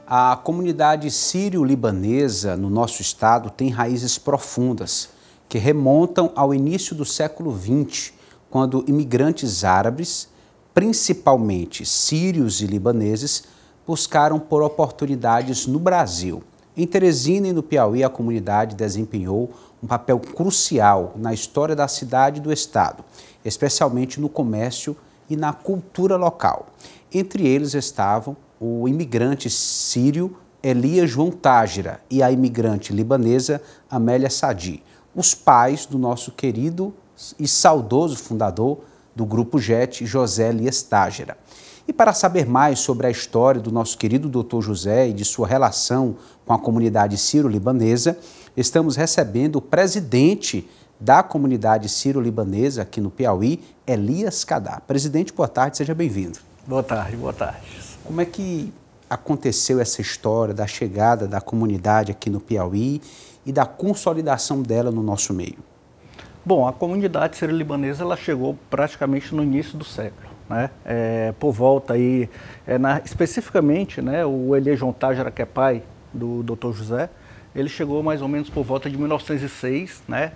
A comunidade sírio-libanesa no nosso estado tem raízes profundas, que remontam ao início do século XX, quando imigrantes árabes, principalmente sírios e libaneses, buscaram por oportunidades no Brasil. Em Teresina e no Piauí, a comunidade desempenhou um papel crucial na história da cidade e do estado, especialmente no comércio e na cultura local. Entre eles estavam o imigrante sírio Elias João Tágira e a imigrante libanesa Amélia Sadi, os pais do nosso querido e saudoso fundador do Grupo JET, José Elias Tágira. E para saber mais sobre a história do nosso querido Dr. José e de sua relação com a comunidade sírio-libanesa, estamos recebendo o presidente da comunidade sírio-libanesa aqui no Piauí, Elias Cadá. Presidente, boa tarde, seja bem-vindo. Boa tarde, boa tarde. Como é que aconteceu essa história da chegada da comunidade aqui no Piauí e da consolidação dela no nosso meio? Bom, a comunidade sírio-libanesa ela chegou praticamente no início do século, né? Por volta aí, especificamente, né, o Elias João Tágira, que é pai do Dr. José, ele chegou mais ou menos por volta de 1906, né,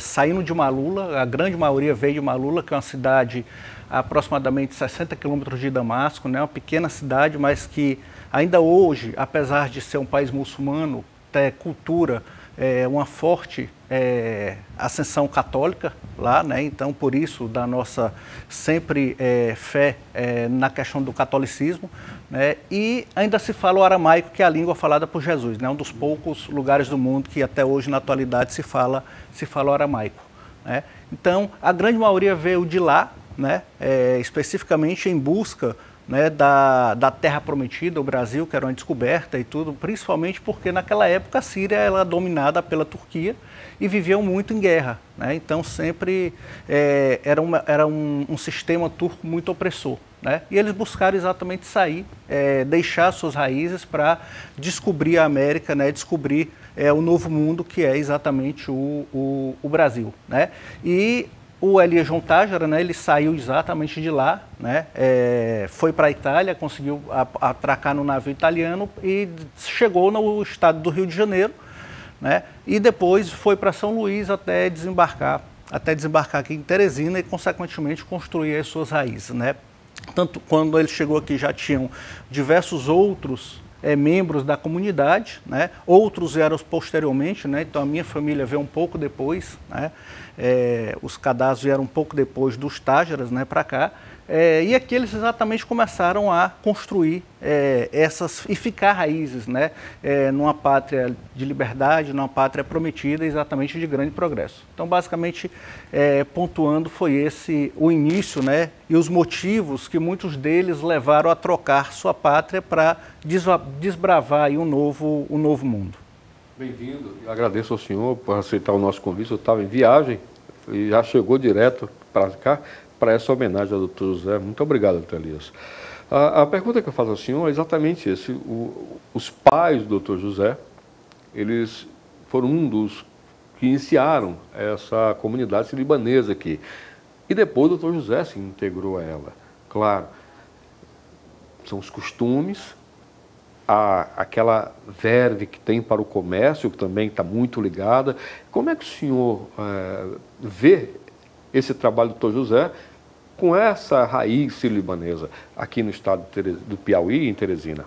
saindo de Malula. A grande maioria veio de Malula, que é uma cidade a aproximadamente 60 quilômetros de Damasco, né, uma pequena cidade, mas que ainda hoje, apesar de ser um país muçulmano, tem cultura, uma forte ascensão católica lá, né? Então por isso da nossa sempre fé na questão do catolicismo, né? E ainda se fala o aramaico, que é a língua falada por Jesus, né? Um dos poucos lugares do mundo que até hoje na atualidade se fala o aramaico, né? Então a grande maioria veio de lá, né? Especificamente em busca, né, da Terra Prometida, o Brasil, que era uma descoberta e tudo, principalmente porque naquela época a Síria era dominada pela Turquia e viviam muito em guerra, né? Então sempre era um sistema turco muito opressor, né? E eles buscaram exatamente sair, deixar suas raízes para descobrir a América, né? Descobrir o novo mundo, que é exatamente o Brasil, né? E o Elias João Tágira, né, ele saiu exatamente de lá, né, foi para a Itália, conseguiu atracar no navio italiano e chegou no estado do Rio de Janeiro, né, e depois foi para São Luís até desembarcar aqui em Teresina e, consequentemente, construir as suas raízes, né. Tanto quando ele chegou aqui já tinham diversos outros membros da comunidade, né? Outros vieram posteriormente, né? Então a minha família veio um pouco depois, né? Os Cadás vieram um pouco depois dos Tágiras, né, para cá, e aqui eles exatamente começaram a construir e ficar raízes, né? Numa pátria de liberdade, numa pátria prometida, exatamente de grande progresso. Então basicamente, pontuando, foi esse o início, né? E os motivos que muitos deles levaram a trocar sua pátria para desbravar aí um novo mundo. Bem-vindo. Agradeço ao senhor por aceitar o nosso convite. Eu estava em viagem e já chegou direto para cá para essa homenagem ao Dr. José. Muito obrigado, Dr. Elias. A pergunta que eu faço ao senhor é exatamente esse. Os pais do Dr. José, eles foram um dos que iniciaram essa comunidade libanesa aqui. E depois o Dr. José se integrou a ela. Claro, são os costumes, aquela verve que tem para o comércio, que também está muito ligada. Como é que o senhor vê esse trabalho do Dr. José com essa raiz sírio-libanesa aqui no estado do Piauí, em Teresina?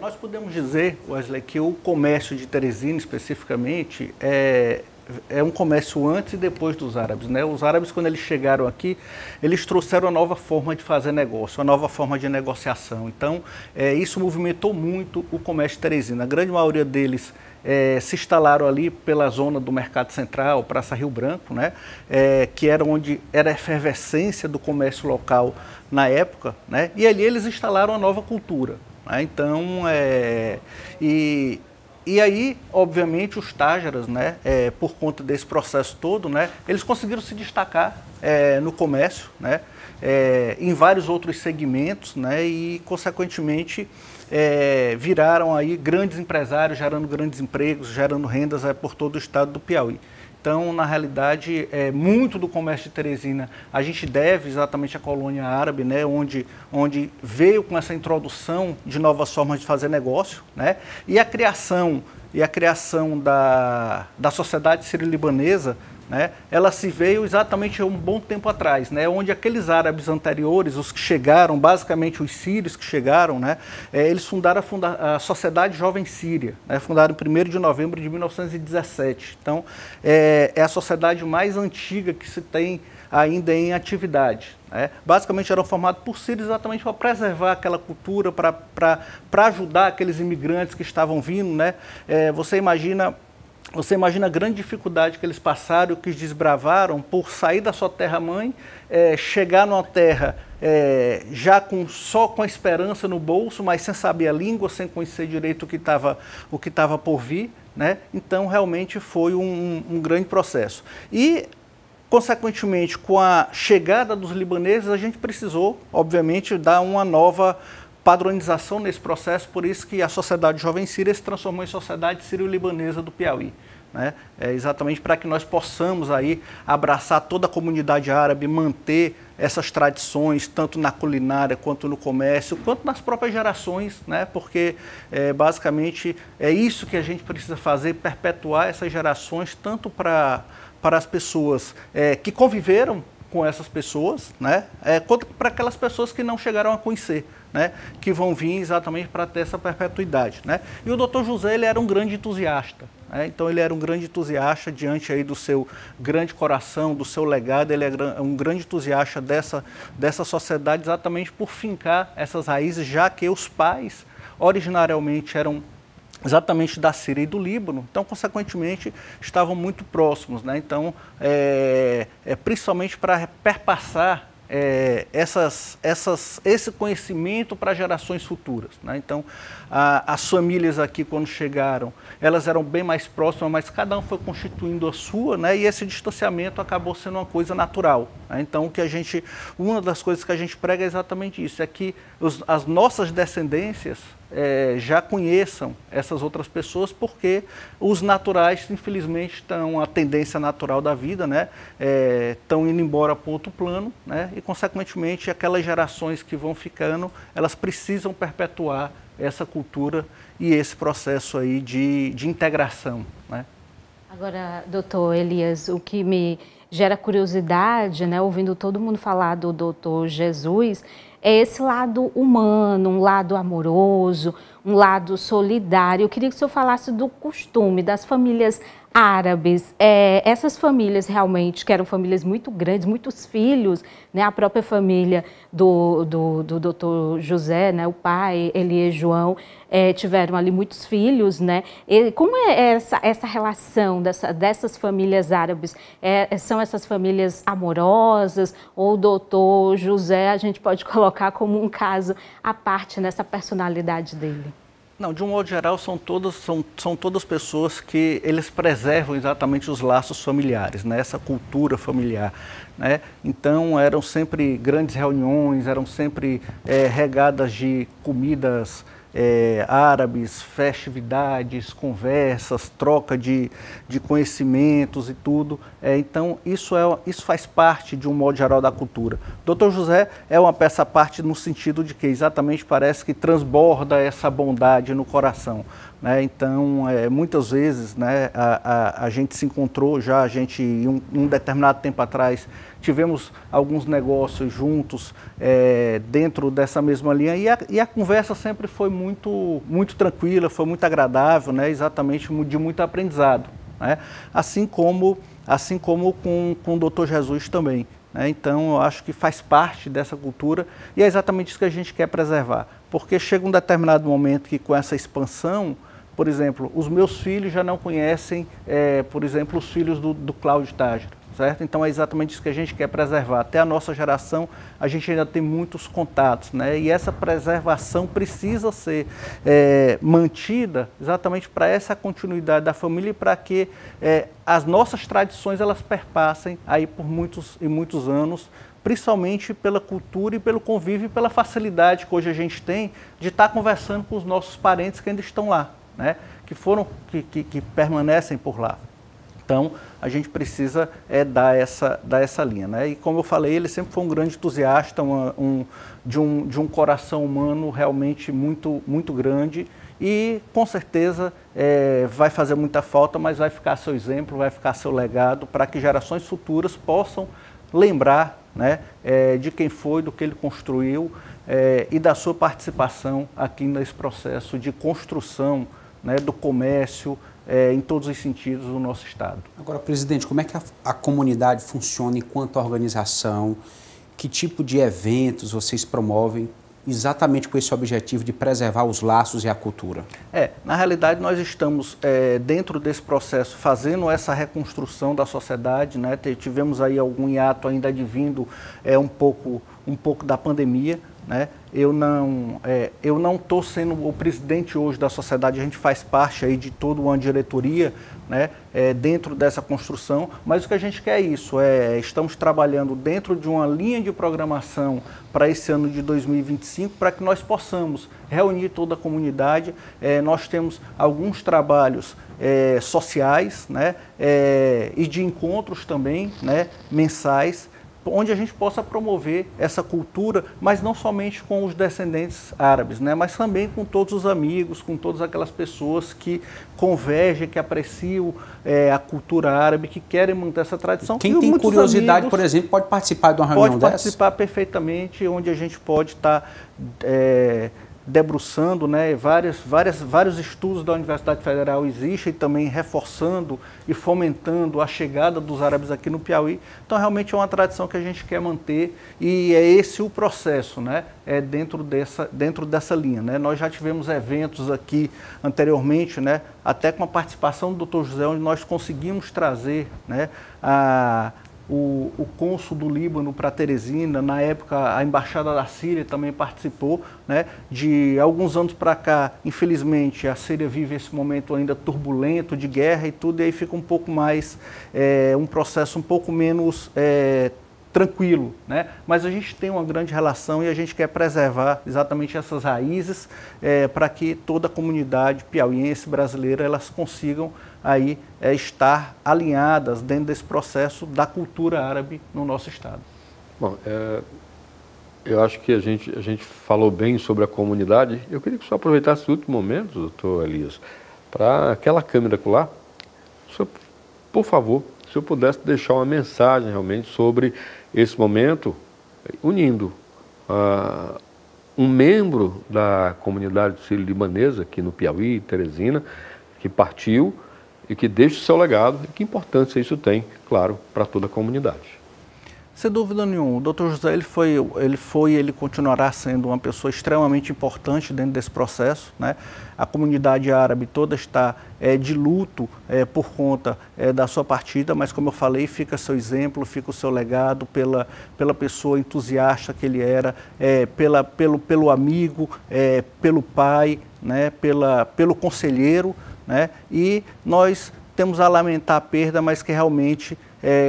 Nós podemos dizer, Wesley, que o comércio de Teresina, especificamente, é um comércio antes e depois dos árabes, né? Os árabes, quando eles chegaram aqui, eles trouxeram uma nova forma de fazer negócio, uma nova forma de negociação. Então, isso movimentou muito o comércio de Teresina. A grande maioria deles se instalaram ali pela zona do Mercado Central, Praça Rio Branco, né? Que era onde era a efervescência do comércio local na época, né? E ali eles instalaram uma nova cultura, né? Então, E aí, obviamente, os Tágiras, né, por conta desse processo todo, né, eles conseguiram se destacar no comércio, né, em vários outros segmentos, né, e, consequentemente, viraram aí grandes empresários, gerando grandes empregos, gerando rendas por todo o estado do Piauí. Então, na realidade, muito do comércio de Teresina a gente deve exatamente à colônia árabe, né, onde veio com essa introdução de novas formas de fazer negócio, né, e a criação da sociedade sírio-libanesa, né, ela se veio exatamente há um bom tempo atrás, né, onde aqueles árabes anteriores, os que chegaram, basicamente os sírios que chegaram, né, eles fundaram a Sociedade Jovem Síria, né, fundada em 1º de novembro de 1917. Então, é a sociedade mais antiga que se tem ainda em atividade. Né. Basicamente eram formados por sírios exatamente para preservar aquela cultura, para ajudar aqueles imigrantes que estavam vindo. Né. Você imagina a grande dificuldade que eles passaram, que eles desbravaram por sair da sua terra-mãe, chegar numa terra só com a esperança no bolso, mas sem saber a língua, sem conhecer direito o que estava por vir. Né? Então, realmente foi um grande processo. E, consequentemente, com a chegada dos libaneses, a gente precisou, obviamente, dar uma nova padronização nesse processo, por isso que a Sociedade Jovem Síria se transformou em Sociedade Sírio-Libanesa do Piauí. Né? Exatamente para que nós possamos aí abraçar toda a comunidade árabe, manter essas tradições, tanto na culinária, quanto no comércio, quanto nas próprias gerações, né? Porque basicamente é isso que a gente precisa fazer, perpetuar essas gerações, tanto para as pessoas que conviveram com essas pessoas, né? Quanto para aquelas pessoas que não chegaram a conhecer. Né, que vão vir exatamente para ter essa perpetuidade. Né? E o Dr. José, ele era um grande entusiasta. Né? Então, ele era um grande entusiasta diante aí do seu grande coração, do seu legado. Ele é um grande entusiasta dessa sociedade exatamente por fincar essas raízes, já que os pais originariamente eram exatamente da Síria e do Líbano, então, consequentemente, estavam muito próximos. Né? Então, principalmente para perpassar esse conhecimento para gerações futuras. Né? Então, as famílias aqui, quando chegaram, elas eram bem mais próximas, mas cada um foi constituindo a sua, né? E esse distanciamento acabou sendo uma coisa natural. Né? Então, uma das coisas que a gente prega é exatamente isso, é que as nossas descendências já conheçam essas outras pessoas, porque os naturais, infelizmente, estão a tendência natural da vida, né? Estão indo embora para outro plano, né? E, consequentemente, aquelas gerações que vão ficando, elas precisam perpetuar essa cultura e esse processo aí de integração. Né? Agora, doutor Elias, o que me gera curiosidade, né, ouvindo todo mundo falar do doutor Jesus, é esse lado humano, um lado amoroso, um lado solidário. Eu queria que o senhor falasse do costume das famílias árabes, essas famílias realmente, que eram famílias muito grandes, muitos filhos, né? A própria família do doutor José, né? O pai, Elias João, tiveram ali muitos filhos, né? E como é essa relação dessas famílias árabes? São essas famílias amorosas, ou o doutor José a gente pode colocar como um caso à parte nessa personalidade dele? Não, de um modo geral, são todas pessoas que eles preservam exatamente os laços familiares, né? Essa cultura familiar. Né? Então, eram sempre grandes reuniões, eram sempre regadas de comidas árabes, festividades, conversas, troca de conhecimentos e tudo. Então, isso faz parte, de um modo geral, da cultura. Dr. José é uma peça à parte no sentido de que exatamente parece que transborda essa bondade no coração. Né? Então, muitas vezes, né, a gente se encontrou já, um determinado tempo atrás, tivemos alguns negócios juntos dentro dessa mesma linha e a conversa sempre foi muito tranquila, foi muito agradável, né? Exatamente de muito aprendizado. Né? Assim como com o Dr. Jesus também. Né? Então, eu acho que faz parte dessa cultura e é exatamente isso que a gente quer preservar. Porque chega um determinado momento que, com essa expansão, por exemplo, os meus filhos já não conhecem, por exemplo, os filhos do Cláudio Tágera. Certo? Então é exatamente isso que a gente quer preservar. Até a nossa geração, a gente ainda tem muitos contatos, né? E essa preservação precisa ser mantida exatamente para essa continuidade da família e para que as nossas tradições elas perpassem aí por muitos e muitos anos, principalmente pela cultura e pelo convívio e pela facilidade que hoje a gente tem de estar conversando com os nossos parentes que ainda estão lá, né? Que permanecem por lá. Então, a gente precisa dar essa linha, né? E como eu falei, ele sempre foi um grande entusiasta, de um coração humano realmente muito grande e, com certeza, vai fazer muita falta, mas vai ficar seu exemplo, vai ficar seu legado para que gerações futuras possam lembrar, né, de quem foi, do que ele construiu e da sua participação aqui nesse processo de construção, né, do comércio, em todos os sentidos do nosso Estado. Agora, presidente, como é que a comunidade funciona enquanto organização? Que tipo de eventos vocês promovem exatamente com esse objetivo de preservar os laços e a cultura? Na realidade, nós estamos dentro desse processo fazendo essa reconstrução da sociedade, né? Tivemos aí algum hiato ainda advindo um pouco da pandemia, né? Eu não estou sendo o presidente hoje da sociedade, a gente faz parte aí de toda uma diretoria, né, dentro dessa construção, mas o que a gente quer é isso, estamos trabalhando dentro de uma linha de programação para esse ano de 2025, para que nós possamos reunir toda a comunidade. Nós temos alguns trabalhos sociais, né, e de encontros também, né, mensais, onde a gente possa promover essa cultura, mas não somente com os descendentes árabes, né, mas também com todos os amigos, com todas aquelas pessoas que convergem, que apreciam a cultura árabe, que querem manter essa tradição. Quem tem curiosidade, por exemplo, pode participar de uma reunião dessa? Pode participar perfeitamente, onde a gente pode estar debruçando, né, vários estudos da Universidade Federal existem também reforçando e fomentando a chegada dos árabes aqui no Piauí. Então, realmente é uma tradição que a gente quer manter e é esse o processo, né, dentro dessa linha, né. Nós já tivemos eventos aqui anteriormente, né, até com a participação do Dr. José, onde nós conseguimos trazer, né, o cônsul do Líbano para Teresina. Na época a Embaixada da Síria também participou, né? De alguns anos para cá, infelizmente, a Síria vive esse momento ainda turbulento, de guerra e tudo, e aí fica um pouco mais, um processo um pouco menos tranquilo, né? Mas a gente tem uma grande relação e a gente quer preservar exatamente essas raízes para que toda a comunidade piauiense, brasileira, elas consigam aí estar alinhadas dentro desse processo da cultura árabe no nosso Estado. Bom, eu acho que a gente falou bem sobre a comunidade. Eu queria que o senhor aproveitasse o último momento, doutor Elias, para aquela câmera lá, o senhor, por favor, se o senhor pudesse deixar uma mensagem realmente sobre esse momento, unindo um membro da comunidade sírio-libanesa aqui no Piauí, Teresina, que partiu e que deixa o seu legado, e que importância isso tem, claro, para toda a comunidade. Sem dúvida nenhuma, o Dr. José ele continuará sendo uma pessoa extremamente importante dentro desse processo, né? A comunidade árabe toda está de luto por conta da sua partida, mas como eu falei, fica seu exemplo, fica o seu legado pela pessoa entusiasta que ele era, pelo amigo, pelo pai, né? Pelo conselheiro, né? E nós temos a lamentar a perda, mas que realmente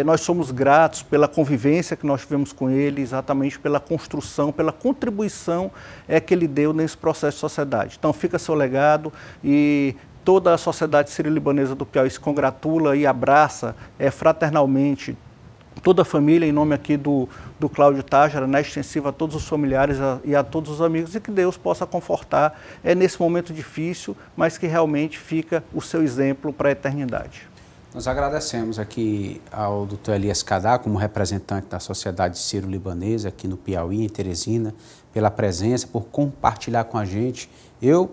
nós somos gratos pela convivência que nós tivemos com ele, exatamente pela construção, pela contribuição que ele deu nesse processo de sociedade. Então fica seu legado e toda a sociedade sírio-libanesa do Piauí se congratula e abraça fraternalmente toda a família, em nome aqui do Cláudio Tájara, né, extensiva a todos os familiares e a todos os amigos, e que Deus possa confortar nesse momento difícil, mas que realmente fica o seu exemplo para a eternidade. Nós agradecemos aqui ao Dr. Elias Kadar, como representante da Sociedade Sírio-Libanesa aqui no Piauí, em Teresina, pela presença, por compartilhar com a gente.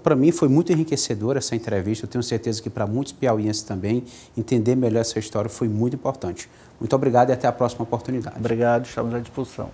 Para mim, foi muito enriquecedora essa entrevista. Eu tenho certeza que para muitos piauienses também, entender melhor essa história foi muito importante. Muito obrigado e até a próxima oportunidade. Obrigado, estamos à disposição.